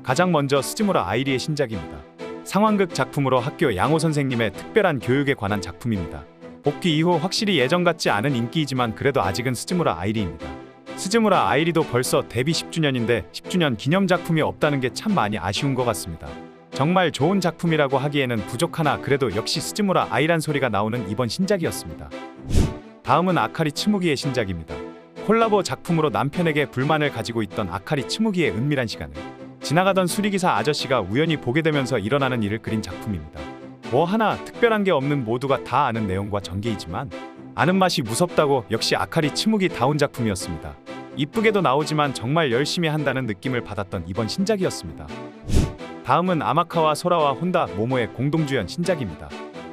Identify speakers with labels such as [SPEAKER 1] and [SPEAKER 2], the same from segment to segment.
[SPEAKER 1] 가장 먼저 스즈무라 아이리의 신작입니다. 상황극 작품으로 학교 양호 선생님의 특별한 교육에 관한 작품입니다. 복귀 이후 확실히 예전 같지 않은 인기이지만 그래도 아직은 스즈무라 아이리입니다. 스즈무라 아이리도 벌써 데뷔 10주년인데 10주년 기념 작품이 없다는 게 참 많이 아쉬운 것 같습니다. 정말 좋은 작품이라고 하기에는 부족하나 그래도 역시 스즈무라 아이란 소리가 나오는 이번 신작이었습니다. 다음은 아카리 츠무기의 신작입니다. 콜라보 작품으로 남편에게 불만을 가지고 있던 아카리 츠무기의 은밀한 시간을 지나가던 수리기사 아저씨가 우연히 보게 되면서 일어나는 일을 그린 작품입니다. 뭐 하나 특별한 게 없는 모두가 다 아는 내용과 전개이지만 아는 맛이 무섭다고 역시 아카리 츠무기 다운 작품이었습니다. 이쁘게도 나오지만 정말 열심히 한다는 느낌을 받았던 이번 신작이었습니다. 다음은 아마카와 소라와 혼다 모모의 공동주연 신작입니다.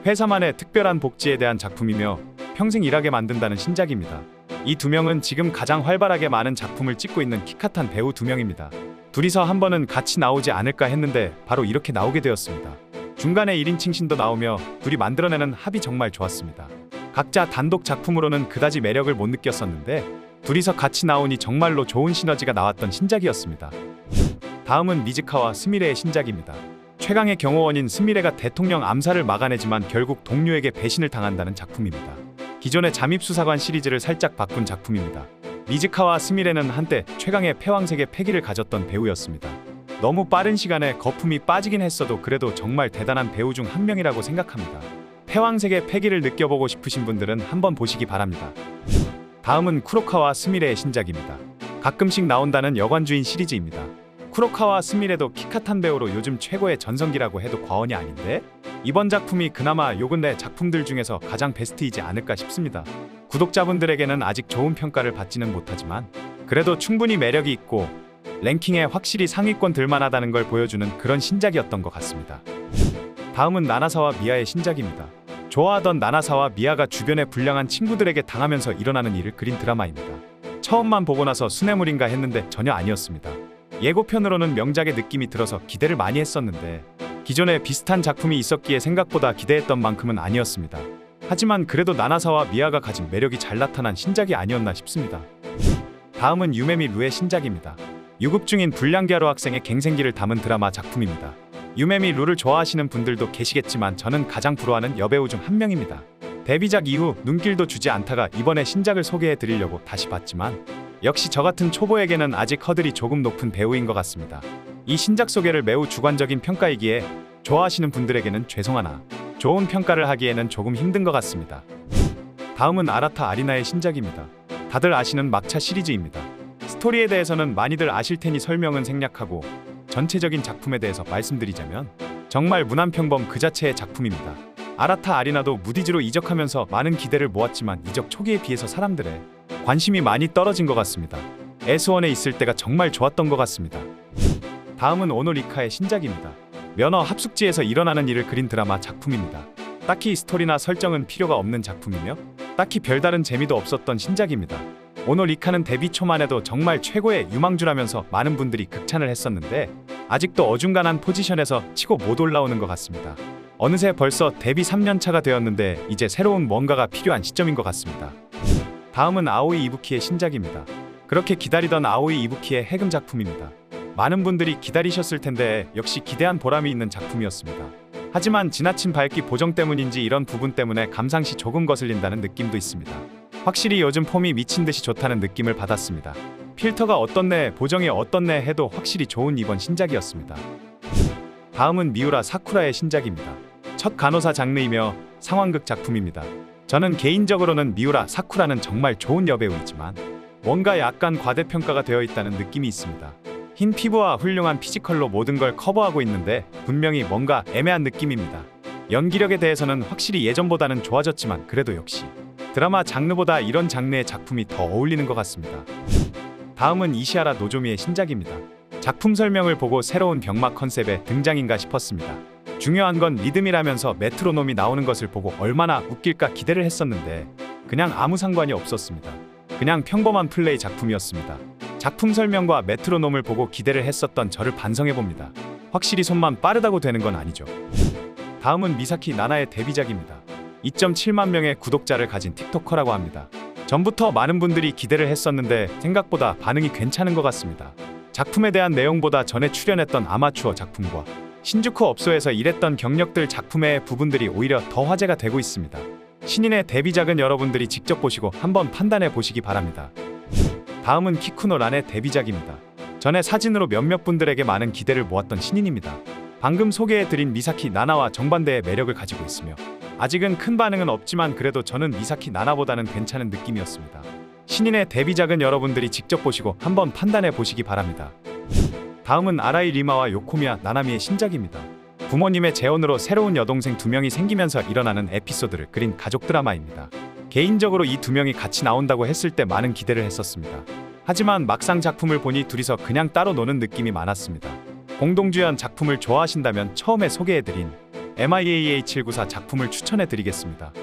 [SPEAKER 1] 회사만의 특별한 복지에 대한 작품이며 평생 일하게 만든다는 신작입니다. 이 두 명은 지금 가장 활발하게 많은 작품을 찍고 있는 키카탄 배우 두 명입니다. 둘이서 한 번은 같이 나오지 않을까 했는데 바로 이렇게 나오게 되었습니다. 중간에 1인칭 신도 나오며 둘이 만들어내는 합이 정말 좋았습니다. 각자 단독 작품으로는 그다지 매력을 못 느꼈었는데 둘이서 같이 나오니 정말로 좋은 시너지가 나왔던 신작이었습니다. 다음은 미즈카와 스미레의 신작입니다. 최강의 경호원인 스미레가 대통령 암살을 막아내지만 결국 동료에게 배신을 당한다는 작품입니다. 기존의 잠입수사관 시리즈를 살짝 바꾼 작품입니다. 미즈카와 스미레는 한때 최강의 패왕색의 패기를 가졌던 배우였습니다. 너무 빠른 시간에 거품이 빠지긴 했어도 그래도 정말 대단한 배우 중 한 명이라고 생각합니다. 패왕색의 패기를 느껴보고 싶으신 분들은 한번 보시기 바랍니다. 다음은 쿠로카와 스미레의 신작입니다. 가끔씩 나온다는 여관주인 시리즈입니다. 쿠로카와 스미레도 키카탄 배우로 요즘 최고의 전성기라고 해도 과언이 아닌데 이번 작품이 그나마 요근래 작품들 중에서 가장 베스트이지 않을까 싶습니다. 구독자분들에게는 아직 좋은 평가를 받지는 못하지만 그래도 충분히 매력이 있고 랭킹에 확실히 상위권 들만하다는 걸 보여주는 그런 신작이었던 것 같습니다. 다음은 나나사와 미아의 신작입니다. 좋아하던 나나사와 미아가 주변의 불량한 친구들에게 당하면서 일어나는 일을 그린 드라마입니다. 처음만 보고 나서 수뇌물인가 했는데 전혀 아니었습니다. 예고편으로는 명작의 느낌이 들어서 기대를 많이 했었는데 기존에 비슷한 작품이 있었기에 생각보다 기대했던 만큼은 아니었습니다. 하지만 그래도 나나사와 미아가 가진 매력이 잘 나타난 신작이 아니었나 싶습니다. 다음은 유메미 루의 신작입니다. 유급 중인 불량기아로 학생의 갱생기를 담은 드라마 작품입니다. 유메미 루를 좋아하시는 분들도 계시겠지만 저는 가장 부러워하는 여배우 중 한 명입니다. 데뷔작 이후 눈길도 주지 않다가 이번에 신작을 소개해드리려고 다시 봤지만 역시 저 같은 초보에게는 아직 허들이 조금 높은 배우인 것 같습니다. 이 신작 소개를 매우 주관적인 평가이기에 좋아하시는 분들에게는 죄송하나 좋은 평가를 하기에는 조금 힘든 것 같습니다. 다음은 아라타 아리나의 신작입니다. 다들 아시는 막차 시리즈입니다. 스토리에 대해서는 많이들 아실 테니 설명은 생략하고 전체적인 작품에 대해서 말씀드리자면 정말 무난평범 그 자체의 작품입니다. 아라타 아리나도 무디즈로 이적하면서 많은 기대를 모았지만 이적 초기에 비해서 사람들의 관심이 많이 떨어진 것 같습니다. S1에 있을 때가 정말 좋았던 것 같습니다. 다음은 오노리카의 신작입니다. 면허 합숙지에서 일어나는 일을 그린 드라마 작품입니다. 딱히 스토리나 설정은 필요가 없는 작품이며 딱히 별다른 재미도 없었던 신작입니다. 오노리카는 데뷔 초만 해도 정말 최고의 유망주라면서 많은 분들이 극찬을 했었는데 아직도 어중간한 포지션에서 치고 못 올라오는 것 같습니다. 어느새 벌써 데뷔 3년차가 되었는데 이제 새로운 뭔가가 필요한 시점인 것 같습니다. 다음은 아오이 이부키의 신작입니다. 그렇게 기다리던 아오이 이부키의 해금 작품입니다. 많은 분들이 기다리셨을 텐데 역시 기대한 보람이 있는 작품이었습니다. 하지만 지나친 밝기 보정 때문인지 이런 부분 때문에 감상시 조금 거슬린다는 느낌도 있습니다. 확실히 요즘 폼이 미친듯이 좋다는 느낌을 받았습니다. 필터가 어떻네 보정이 어떻네 해도 확실히 좋은 이번 신작이었습니다. 다음은 미우라 사쿠라의 신작입니다. 첫 간호사 장르이며 상황극 작품입니다. 저는 개인적으로는 미우라 사쿠라는 정말 좋은 여배우이지만 뭔가 약간 과대평가가 되어 있다는 느낌이 있습니다. 흰 피부와 훌륭한 피지컬로 모든 걸 커버하고 있는데 분명히 뭔가 애매한 느낌입니다. 연기력에 대해서는 확실히 예전보다는 좋아졌지만 그래도 역시 드라마 장르보다 이런 장르의 작품이 더 어울리는 것 같습니다. 다음은 이시하라 노조미의 신작입니다. 작품 설명을 보고 새로운 병마 컨셉의 등장인가 싶었습니다. 중요한 건 리듬이라면서 메트로놈이 나오는 것을 보고 얼마나 웃길까 기대를 했었는데 그냥 아무 상관이 없었습니다. 그냥 평범한 플레이 작품이었습니다. 작품 설명과 메트로놈을 보고 기대를 했었던 저를 반성해봅니다. 확실히 손만 빠르다고 되는 건 아니죠. 다음은 미사키 나나의 데뷔작입니다. 2.7만 명의 구독자를 가진 틱토커라고 합니다. 전부터 많은 분들이 기대를 했었는데 생각보다 반응이 괜찮은 것 같습니다. 작품에 대한 내용보다 전에 출연했던 아마추어 작품과 신주쿠 업소에서 일했던 경력들 작품의 부분들이 오히려 더 화제가 되고 있습니다. 신인의 데뷔작은 여러분들이 직접 보시고 한번 판단해 보시기 바랍니다. 다음은 키쿠노 란의 데뷔작입니다. 전에 사진으로 몇몇 분들에게 많은 기대를 모았던 신인입니다. 방금 소개해드린 미사키 나나와 정반대의 매력을 가지고 있으며 아직은 큰 반응은 없지만 그래도 저는 미사키 나나보다는 괜찮은 느낌이었습니다. 신인의 데뷔작은 여러분들이 직접 보시고 한번 판단해 보시기 바랍니다. 다음은 아라이 리마와 요코미야 나나미의 신작입니다. 부모님의 재혼으로 새로운 여동생 2명이 생기면서 일어나는 에피소드를 그린 가족 드라마입니다. 개인적으로 이 2명이 같이 나온다고 했을 때 많은 기대를 했었습니다. 하지만 막상 작품을 보니 둘이서 그냥 따로 노는 느낌이 많았습니다. 공동주연 작품을 좋아하신다면 처음에 소개해드린 MIAA794 작품을 추천해드리겠습니다.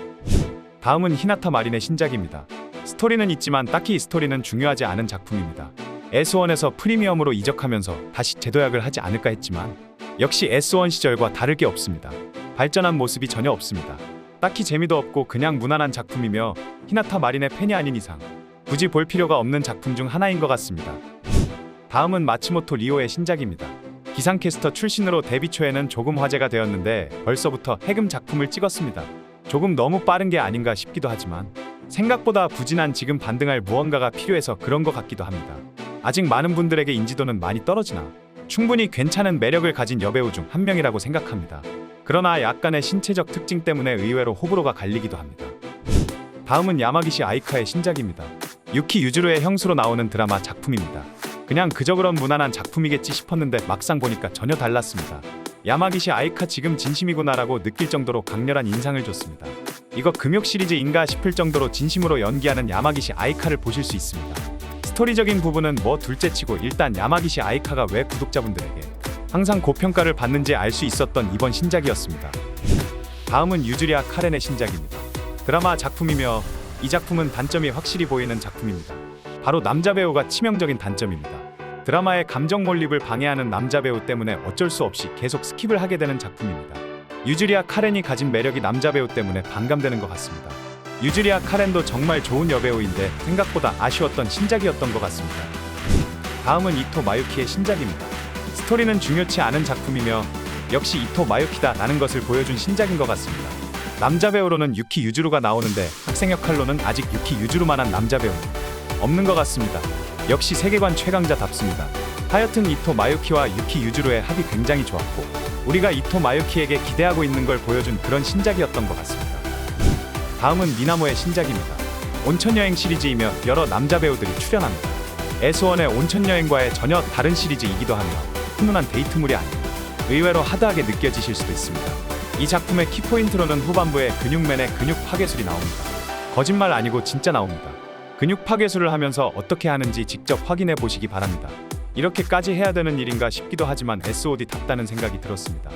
[SPEAKER 1] 다음은 히나타 마린의 신작입니다. 스토리는 있지만 딱히 스토리는 중요하지 않은 작품입니다. S1에서 프리미엄으로 이적하면서 다시 재도약을 하지 않을까 했지만 역시 S1 시절과 다를 게 없습니다. 발전한 모습이 전혀 없습니다. 딱히 재미도 없고 그냥 무난한 작품이며 히나타 마린의 팬이 아닌 이상 굳이 볼 필요가 없는 작품 중 하나인 것 같습니다. 다음은 마츠모토 리오의 신작입니다. 기상캐스터 출신으로 데뷔 초에는 조금 화제가 되었는데 벌써부터 해금 작품을 찍었습니다. 조금 너무 빠른 게 아닌가 싶기도 하지만 생각보다 부진한 지금 반등할 무언가가 필요해서 그런 것 같기도 합니다. 아직 많은 분들에게 인지도는 많이 떨어지나 충분히 괜찮은 매력을 가진 여배우 중 한 명이라고 생각합니다. 그러나 약간의 신체적 특징 때문에 의외로 호불호가 갈리기도 합니다. 다음은 야마기시 아이카의 신작입니다. 유키 유즈루의 형수로 나오는 드라마 작품입니다. 그냥 그저 그런 무난한 작품이겠지 싶었는데 막상 보니까 전혀 달랐습니다. 야마기시 아이카 지금 진심이구나라고 느낄 정도로 강렬한 인상을 줬습니다. 이거 금욕 시리즈인가 싶을 정도로 진심으로 연기하는 야마기시 아이카를 보실 수 있습니다. 스토리적인 부분은 뭐 둘째치고 일단 야마기시 아이카가 왜 구독자분들에게 항상 고평가를 받는지 알 수 있었던 이번 신작이었습니다. 다음은 유즈리아 카렌의 신작입니다. 드라마 작품이며 이 작품은 단점이 확실히 보이는 작품입니다. 바로 남자 배우가 치명적인 단점입니다. 드라마의 감정 몰입을 방해하는 남자 배우 때문에 어쩔 수 없이 계속 스킵을 하게 되는 작품입니다. 유즈리아 카렌이 가진 매력이 남자 배우 때문에 반감되는 것 같습니다. 유즈리아 카렌도 정말 좋은 여배우인데 생각보다 아쉬웠던 신작이었던 것 같습니다. 다음은 이토 마유키의 신작입니다. 스토리는 중요치 않은 작품이며 역시 이토 마유키다 라는 것을 보여준 신작인 것 같습니다. 남자 배우로는 유키 유즈루가 나오는데 학생 역할로는 아직 유키 유즈루만한 남자 배우는 없는 것 같습니다. 역시 세계관 최강자답습니다. 하여튼 이토 마유키와 유키 유즈루의 합이 굉장히 좋았고 우리가 이토 마유키에게 기대하고 있는 걸 보여준 그런 신작이었던 것 같습니다. 다음은 미나모의 신작입니다. 온천여행 시리즈이며 여러 남자 배우들이 출연합니다. S1의 온천여행과의 전혀 다른 시리즈이기도 하며 훈훈한 데이트물이 아닌 의외로 하드하게 느껴지실 수도 있습니다. 이 작품의 키포인트로는 후반부에 근육맨의 근육 파괴술이 나옵니다. 거짓말 아니고 진짜 나옵니다. 근육 파괴술을 하면서 어떻게 하는지 직접 확인해 보시기 바랍니다. 이렇게까지 해야 되는 일인가 싶기도 하지만 SOD답다는 생각이 들었습니다.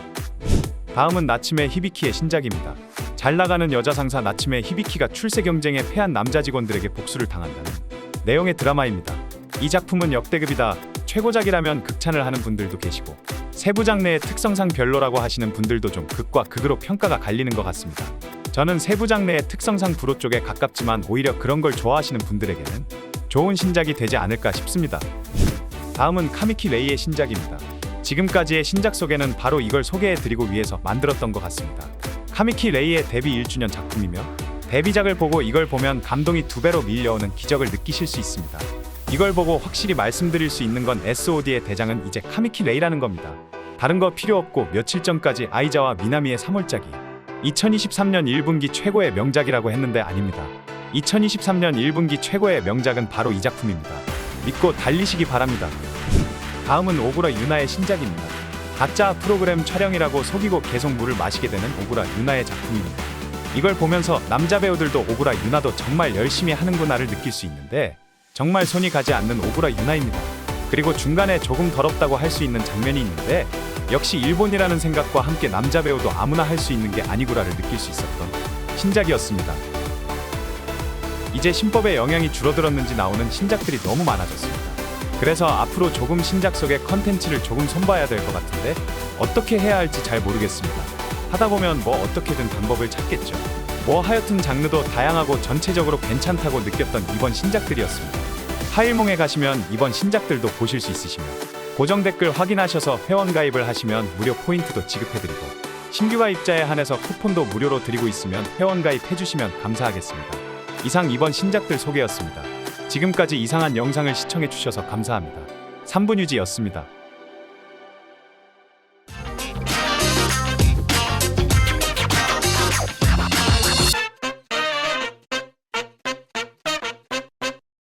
[SPEAKER 1] 다음은 나츠메 히비키의 신작입니다. 잘 나가는 여자 상사 나츠메 히비키가 출세 경쟁에 패한 남자 직원들에게 복수를 당한다는 내용의 드라마입니다. 이 작품은 역대급이다, 최고작이라면 극찬을 하는 분들도 계시고 세부 장르의 특성상 별로라고 하시는 분들도 좀 극과 극으로 평가가 갈리는 것 같습니다. 저는 세부 장르의 특성상 불호 쪽에 가깝지만 오히려 그런 걸 좋아하시는 분들에게는 좋은 신작이 되지 않을까 싶습니다. 다음은 카미키 레이의 신작입니다. 지금까지의 신작 소개는 바로 이걸 소개해드리고 위해서 만들었던 것 같습니다. 카미키 레이의 데뷔 1주년 작품이며 데뷔작을 보고 이걸 보면 감동이 2배로 밀려오는 기적을 느끼실 수 있습니다. 이걸 보고 확실히 말씀드릴 수 있는 건 SOD의 대장은 이제 카미키 레이라는 겁니다. 다른 거 필요 없고 며칠 전까지 아이자와 미나미의 3월작이 2023년 1분기 최고의 명작이라고 했는데 아닙니다. 2023년 1분기 최고의 명작은 바로 이 작품입니다. 믿고 달리시기 바랍니다. 다음은 오구라 유나의 신작입니다. 가짜 프로그램 촬영이라고 속이고 계속 물을 마시게 되는 오구라 유나의 작품입니다. 이걸 보면서 남자 배우들도 오구라 유나도 정말 열심히 하는구나를 느낄 수 있는데 정말 손이 가지 않는 오구라 유나입니다. 그리고 중간에 조금 더럽다고 할 수 있는 장면이 있는데 역시 일본이라는 생각과 함께 남자 배우도 아무나 할 수 있는 게 아니구라를 느낄 수 있었던 신작이었습니다. 이제 신법의 영향이 줄어들었는지 나오는 신작들이 너무 많아졌습니다. 그래서 앞으로 조금 신작 속의 컨텐츠를 조금 손봐야 될 것 같은데 어떻게 해야 할지 잘 모르겠습니다. 하다 보면 뭐 어떻게든 방법을 찾겠죠. 뭐 하여튼 장르도 다양하고 전체적으로 괜찮다고 느꼈던 이번 신작들이었습니다. 하일몽에 가시면 이번 신작들도 보실 수 있으시며 고정 댓글 확인하셔서 회원 가입을 하시면 무료 포인트도 지급해드리고 신규 가입자에 한해서 쿠폰도 무료로 드리고 있으면 회원 가입해주시면 감사하겠습니다. 이상 이번 신작들 소개였습니다. 지금까지 이상한 영상을 시청해주셔서 감사합니다. 3분유지였습니다.